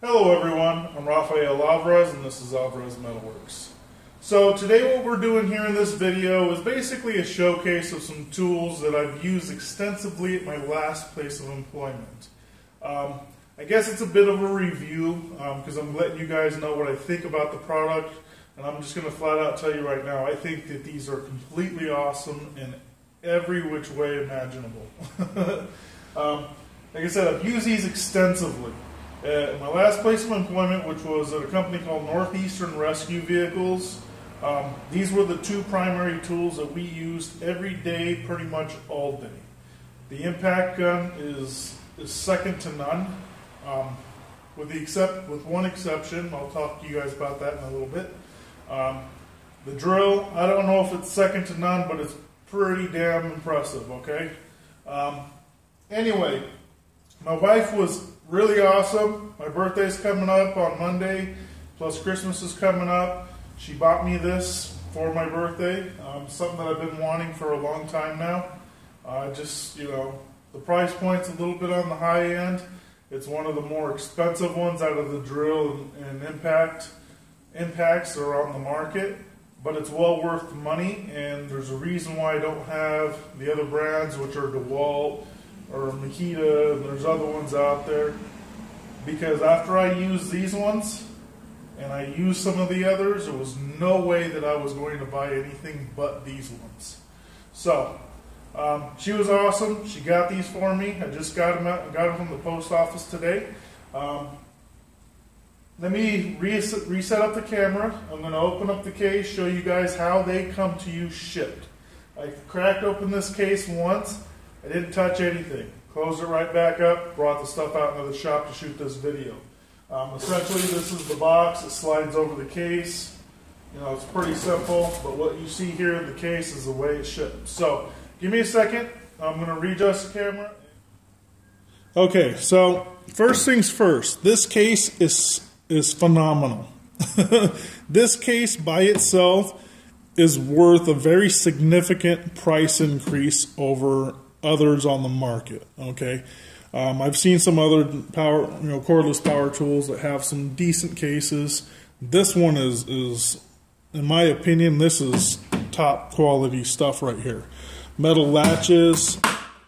Hello everyone, I'm Alvarez and this is Alvarez Metalworks. So today what we're doing here in this video is basically a showcase of some tools that I've used extensively at my last place of employment. I guess it's a bit of a review because I'm letting you guys know what I think about the product, and I'm just going to flat out tell you right now, I think that these are completely awesome in every which way imaginable. Like I said, I've used these extensively. At my last place of employment, which was at a company called Northeastern Rescue Vehicles, these were the two primary tools that we used every day, pretty much all day. The impact gun is second to none, with one exception. I'll talk to you guys about that in a little bit. The drill, I don't know if it's second to none, but it's pretty damn impressive, okay? Anyway, my wife was really awesome. My birthday's coming up on Monday, plus Christmas is coming up. She bought me this for my birthday, something that I've been wanting for a long time now. The price point's a little bit on the high end. It's one of the more expensive ones out of the drill and impacts that are on the market, but it's well worth the money, and there's a reason why I don't have the other brands, which are DeWalt or Makita, and there's other ones out there, because after I used these ones and I used some of the others, there was no way that I was going to buy anything but these ones. So she was awesome. She got these for me. I just got them from the post office today. Let me reset up the camera. I'm going to open up the case, show you guys how they come to you shipped. I cracked open this case once. I didn't touch anything. Closed it right back up, brought the stuff out into the shop to shoot this video. Essentially, this is the box. It slides over the case. You know, it's pretty simple, but what you see here in the case is the way it's shipped. So, give me a second. I'm going to readjust the camera. Okay, so first things first. This case is phenomenal. This case by itself is worth a very significant price increase over others on the market. Okay, I've seen some other cordless power tools that have some decent cases. This one is, in my opinion, this is top quality stuff right here. Metal latches,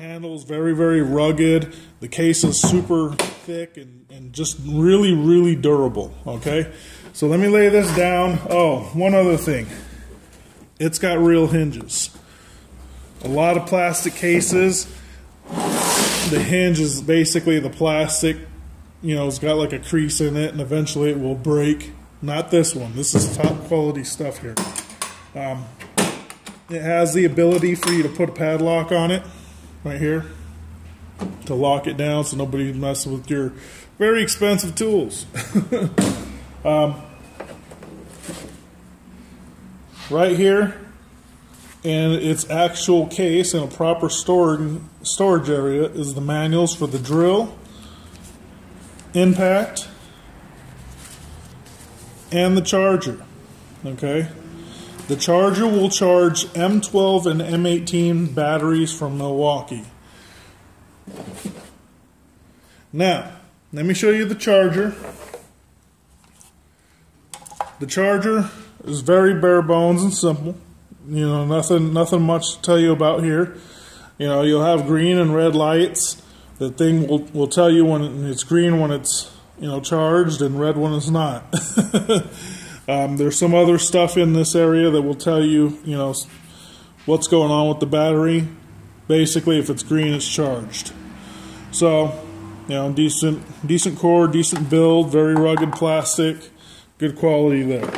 handles very, very rugged. The case is super thick and just really, really durable. Okay, so let me lay this down. Oh, one other thing. It's got real hinges. A lot of plastic cases, the hinge is basically the plastic, it's got like a crease in it and eventually it will break. Not this one. This is top quality stuff here. It has the ability for you to put a padlock on it right here to lock it down so nobody messes with your very expensive tools. Right here, in its actual case in a proper storage area, is the manuals for the drill, impact, and the charger. Okay, the charger will charge M12 and M18 batteries from Milwaukee. Now, let me show you the charger. The charger is very bare bones and simple. Nothing much to tell you about here. You'll have green and red lights. The thing will tell you when it's green when it's charged, and red when it's not. There's some other stuff in this area that will tell you what's going on with the battery. Basically, if it's green, it's charged. So decent core, decent build, very rugged plastic, good quality there.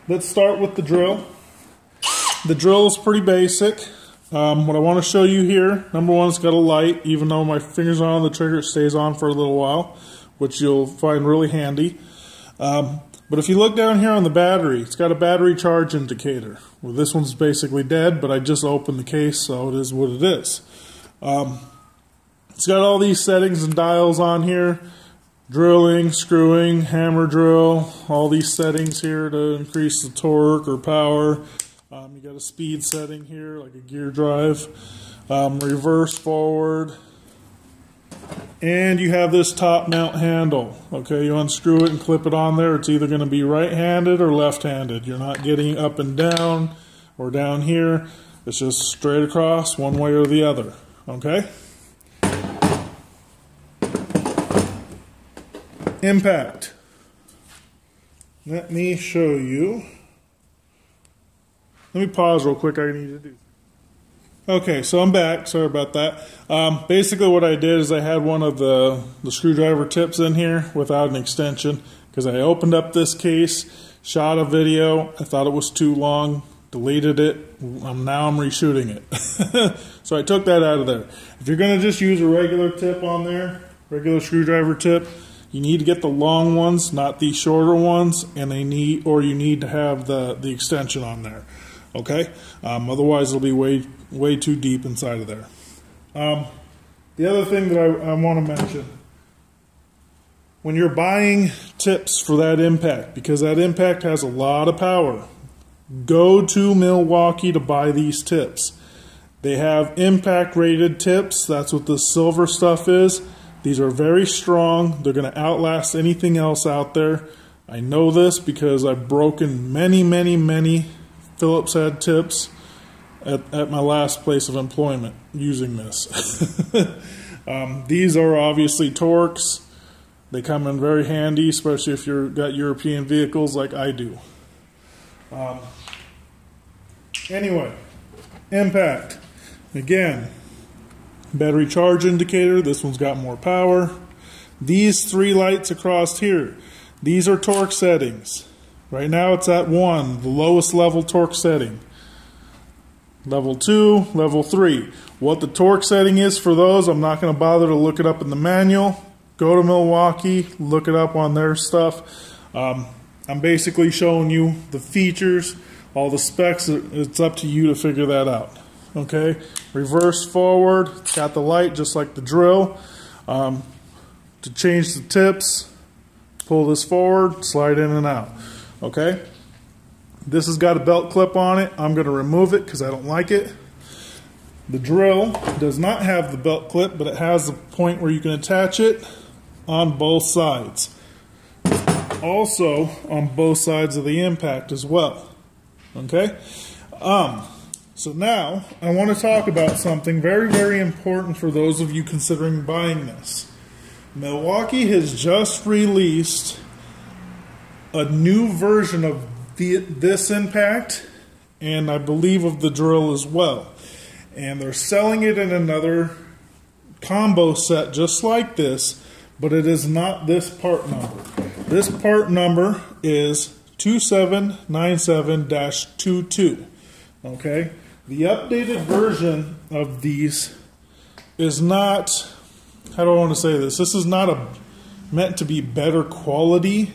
Let's start with the drill. The drill is pretty basic. What I want to show you here, number one, it's got a light. Even though my finger's on the trigger, it stays on for a little while, which you'll find really handy. But if you look down here on the battery, it's got a battery charge indicator. Well, this one's basically dead, but I just opened the case, so it is what it is. It's got all these settings and dials on here. Drilling, screwing, hammer drill, all these settings here to increase the torque or power. You got a speed setting here, like a gear drive. Reverse, forward. And you have this top mount handle. Okay, you unscrew it and clip it on there. It's either going to be right-handed or left-handed. You're not getting up and down or down here. It's just straight across one way or the other. Okay? Impact. Let me show you. Let me pause real quick. I need to do. Okay, so I'm back. Sorry about that. Basically what I did is I had one of the screwdriver tips in here without an extension because I opened up this case, shot a video. I thought it was too long, deleted it. Now I'm reshooting it. So I took that out of there. If you're going to just use a regular tip on there, regular screwdriver tip, you need to get the long ones, not the shorter ones, and you need to have the extension on there. Okay? Otherwise it'll be way too deep inside of there. The other thing that I want to mention, when you're buying tips for that impact, because that impact has a lot of power, go to Milwaukee to buy these tips. They have impact rated tips. That's what the silver stuff is. These are very strong. They're going to outlast anything else out there. I know this because I've broken many Phillips head tips at my last place of employment using this. These are obviously Torx. They come in very handy, especially if you've got European vehicles like I do. Anyway, impact. Again, battery charge indicator. This one's got more power. These three lights across here, these are torque settings. Right now it's at 1, the lowest level torque setting. Level 2, level 3. What the torque setting is for those, I'm not going to bother to look it up in the manual. Go to Milwaukee, look it up on their stuff. I'm basically showing you the features, all the specs. It's up to you to figure that out. Okay, reverse forward, it's got the light just like the drill. To change the tips, pull this forward, slide in and out. Okay, this has got a belt clip on it. I'm going to remove it because I don't like it. The drill does not have the belt clip, but it has the point where you can attach it on both sides. Also on both sides of the impact as well. Okay. So now I want to talk about something very important for those of you considering buying this. Milwaukee has just released a new version of this impact, and I believe of the drill as well. And they're selling it in another combo set just like this, but it is not this part number. This part number is 2797-22. Okay? The updated version of these is not, how do I want to say this? This is not meant to be better quality.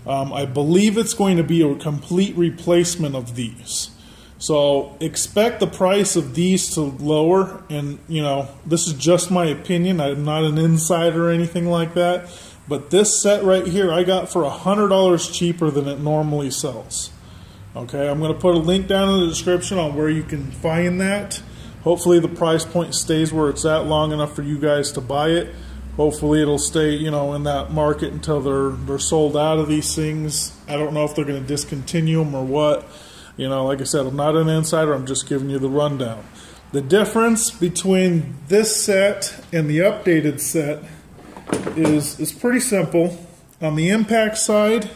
I believe it's going to be a complete replacement of these. So expect the price of these to lower, and you know, this is just my opinion. I'm not an insider or anything like that. But this set right here I got for $100 cheaper than it normally sells. Okay, I'm going to put a link down in the description on where you can find that. Hopefully the price point stays where it's at long enough for you guys to buy it. Hopefully it'll stay, you know, in that market until they're sold out of these things. I don't know if they're going to discontinue them or what. You know, like I said, I'm not an insider. I'm just giving you the rundown. The difference between this set and the updated set is pretty simple. On the impact side,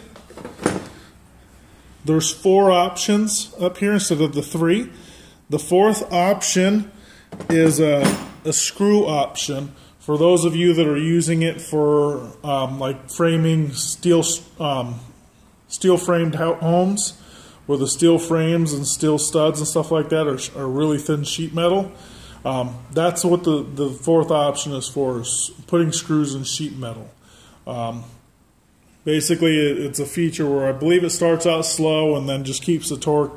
there's 4 options up here instead of the 3. The 4th option is a screw option for those of you that are using it for like framing steel framed homes, where the steel frames and steel studs and stuff like that are really thin sheet metal. That's what the 4th option is for, is putting screws in sheet metal. Basically, it's a feature where I believe it starts out slow and then just keeps the torque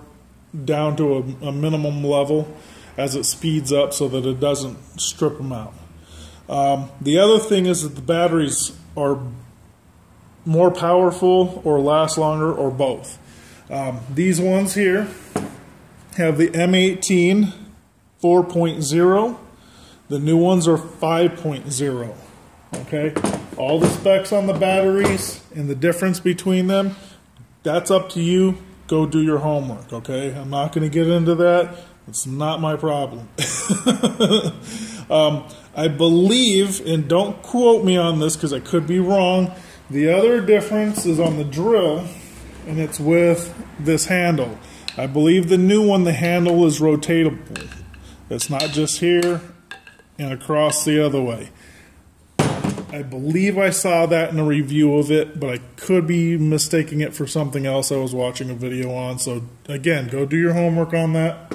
down to a minimum level as it speeds up so that it doesn't strip them out. The other thing is that the batteries are more powerful or last longer or both. These ones here have the M18 4.0. The new ones are 5.0. Okay, all the specs on the batteries and the difference between them, that's up to you. Go do your homework, okay? I'm not going to get into that. It's not my problem. I believe, and don't quote me on this because I could be wrong, the other difference is on the drill, and it's with this handle. I believe the new one, the handle is rotatable. It's not just here and across the other way. I believe I saw that in a review of it, but I could be mistaking it for something else I was watching a video on. So again, go do your homework on that.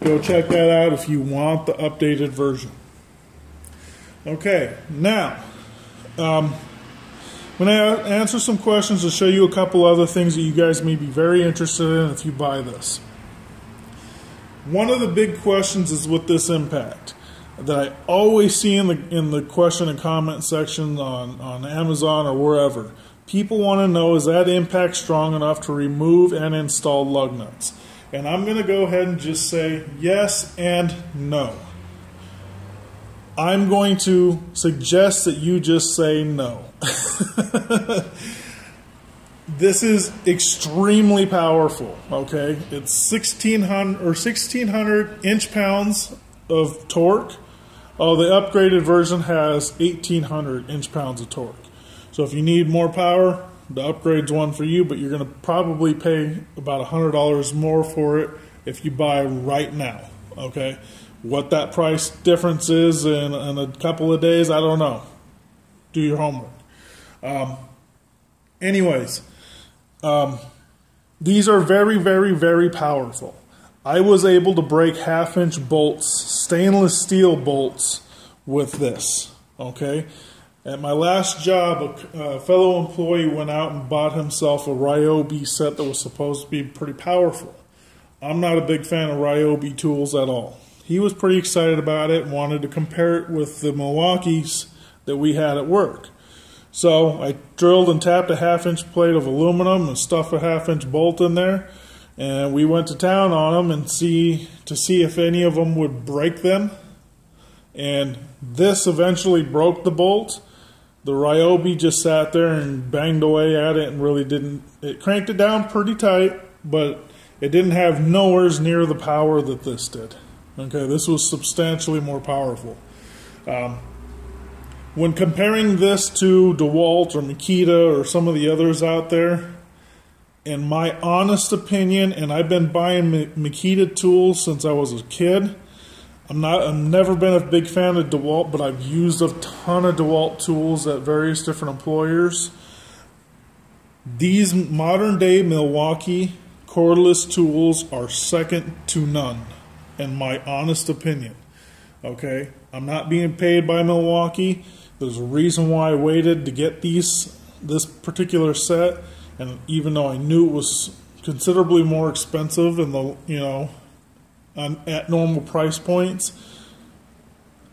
Go check that out if you want the updated version. Okay, now I'm going to answer some questions to show you a couple other things that you guys may be very interested in if you buy this. One of the big questions is with this impact that I always see in the question and comment section on Amazon or wherever. People want to know, is that impact strong enough to remove and install lug nuts? And I'm going to go ahead and just say yes and no. I'm going to suggest that you just say no. This is extremely powerful, okay? It's 1600 inch-pounds of torque. Oh, the upgraded version has 1800 inch-pounds of torque. So if you need more power, the upgrade's one for you, but you're going to probably pay about $100 more for it if you buy right now, okay? What that price difference is in a couple of days, I don't know. Do your homework. These are very, very, very powerful. I was able to break 1/2-inch bolts, stainless steel bolts, with this, okay? At my last job, a fellow employee went out and bought himself a Ryobi set that was supposed to be pretty powerful. I'm not a big fan of Ryobi tools at all. He was pretty excited about it and wanted to compare it with the Milwaukee's that we had at work. So I drilled and tapped a 1/2-inch plate of aluminum and stuffed a 1/2-inch bolt in there. And we went to town on them and see if any of them would break them. And this eventually broke the bolt. The Ryobi just sat there and banged away at it and really didn't. It cranked it down pretty tight, but it didn't have nowhere near the power that this did. Okay, this was substantially more powerful. When comparing this to DeWalt or Makita or some of the others out there, in my honest opinion, and I've been buying Makita tools since I was a kid. I've never been a big fan of DeWalt, but I've used a ton of DeWalt tools at various different employers. These modern day Milwaukee cordless tools are second to none, in my honest opinion. Okay, I'm not being paid by Milwaukee. There's a reason why I waited to get this particular set. And even though I knew it was considerably more expensive in the, at normal price points,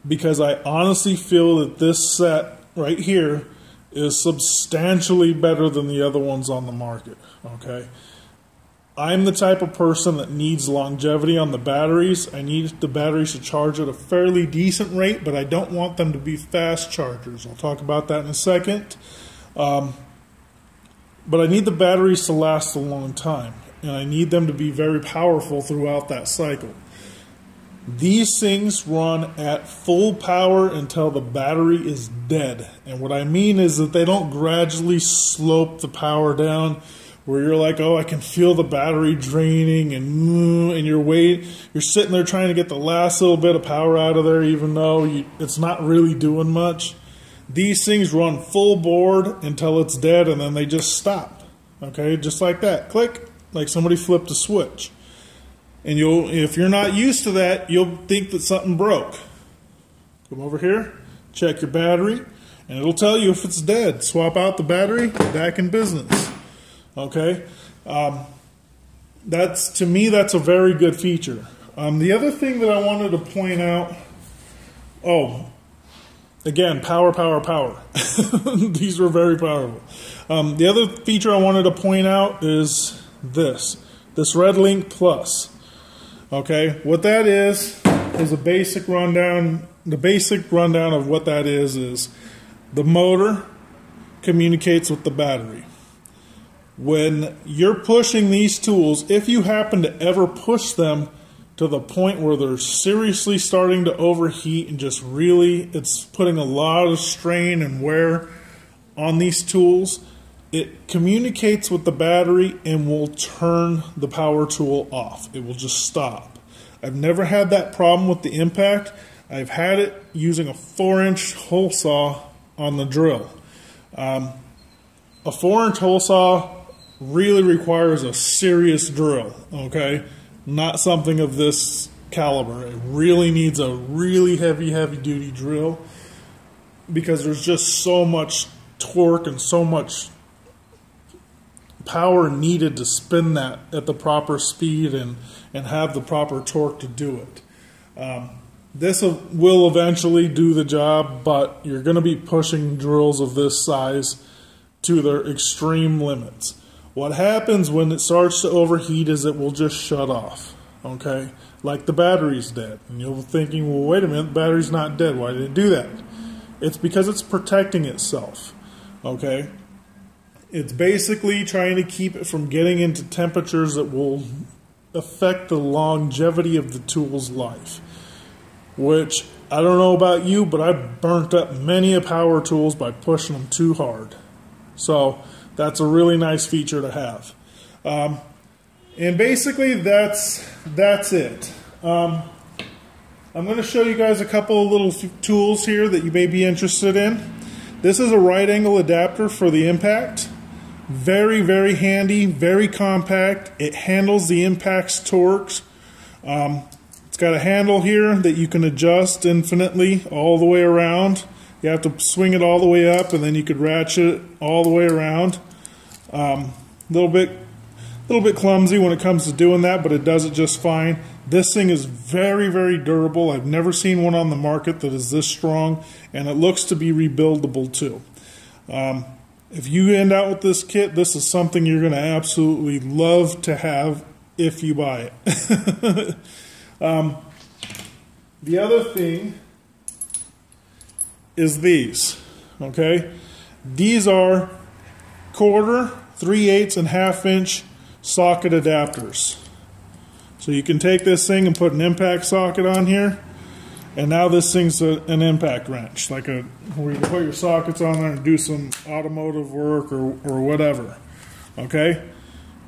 because I honestly feel that this set right here is substantially better than the other ones on the market, okay? I'm the type of person that needs longevity on the batteries. I need the batteries to charge at a fairly decent rate, but I don't want them to be fast chargers. I'll talk about that in a second. But I need the batteries to last a long time, and I need them to be very powerful throughout that cycle. These things run at full power until the battery is dead. And what I mean is that they don't gradually slope the power down where you're like, oh, I can feel the battery draining, and you're sitting there trying to get the last little bit of power out of there, even though it's not really doing much. These things run full board until it's dead, and then they just stop. Okay, just like that. Click, like somebody flipped a switch. And if you're not used to that, you'll think that something broke. Come over here, check your battery, and it'll tell you if it's dead. Swap out the battery, back in business. Okay, to me, that's a very good feature. The other thing that I wanted to point out, again, power, power, power. These were very powerful. The other feature I wanted to point out is this Red Link Plus. Okay, what that is is a basic rundown. The basic rundown of what that is the motor communicates with the battery. When you're pushing these tools, if you happen to ever push them to the point where they're seriously starting to overheat and just really, it's putting a lot of strain and wear on these tools, it communicates with the battery and will turn the power tool off. It will just stop. I've never had that problem with the impact. I've had it using a 4-inch hole saw on the drill. A 4-inch hole saw really requires a serious drill, okay? Not something of this caliber. It really needs a really heavy duty drill because there's just so much torque and so much power needed to spin that at the proper speed and have the proper torque to do it. This will eventually do the job, but you're going to be pushing drills of this size to their extreme limits. What happens when it starts to overheat is it will just shut off, okay? Like the battery's dead. And you'll be thinking, well, wait a minute, the battery's not dead. Why did it do that? It's because it's protecting itself, okay? It's basically trying to keep it from getting into temperatures that will affect the longevity of the tool's life. Which, I don't know about you, but I've burnt up many a power tools by pushing them too hard. So that's a really nice feature to have. And basically that's it. I'm going to show you guys a couple of little tools here that you may be interested in. This is a right angle adapter for the impact. Very, very handy, very compact. It handles the impact's torques. It's got a handle here that you can adjust infinitely all the way around. You have to swing it all the way up, and then you could ratchet it all the way around. Little bit clumsy when it comes to doing that, but it does it just fine. This thing is very, very durable. I've never seen one on the market that is this strong, and it looks to be rebuildable too. If you end out with this kit, this is something you're going to absolutely love to have if you buy it. The other thing is these, okay? These are 1/4, 3/8, and 1/2 inch socket adapters. So you can take this thing and put an impact socket on here, and now this thing's an impact wrench, like where you can put your sockets on there and do some automotive work or whatever, okay?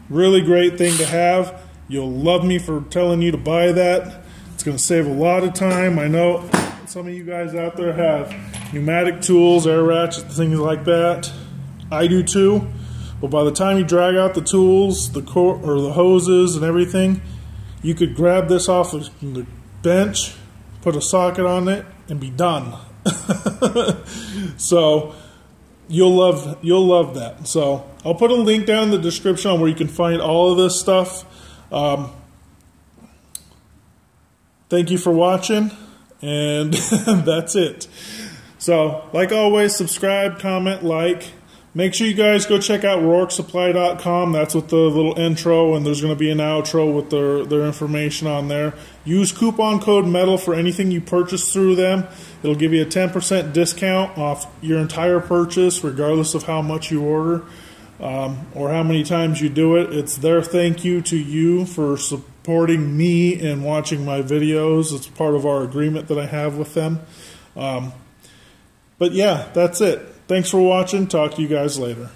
Really great thing to have. You'll love me for telling you to buy that. It's going to save a lot of time. I know some of you guys out there have pneumatic tools, air ratchets, things like that. I do too. But by the time you drag out the tools, the hoses and everything, you could grab this off the bench, put a socket on it, and be done. So you'll love that. So I'll put a link down in the description on where you can find all of this stuff. Thank you for watching, and that's it. So, like always, subscribe, comment, like. Make sure you guys go check out RourkeSupply.com. That's with the little intro, and there's going to be an outro with their information on there. Use coupon code METAL for anything you purchase through them. It'll give you a 10% discount off your entire purchase, regardless of how much you order or how many times you do it. It's their thank you to you for supporting me and watching my videos. It's part of our agreement that I have with them. But yeah, that's it. Thanks for watching. Talk to you guys later.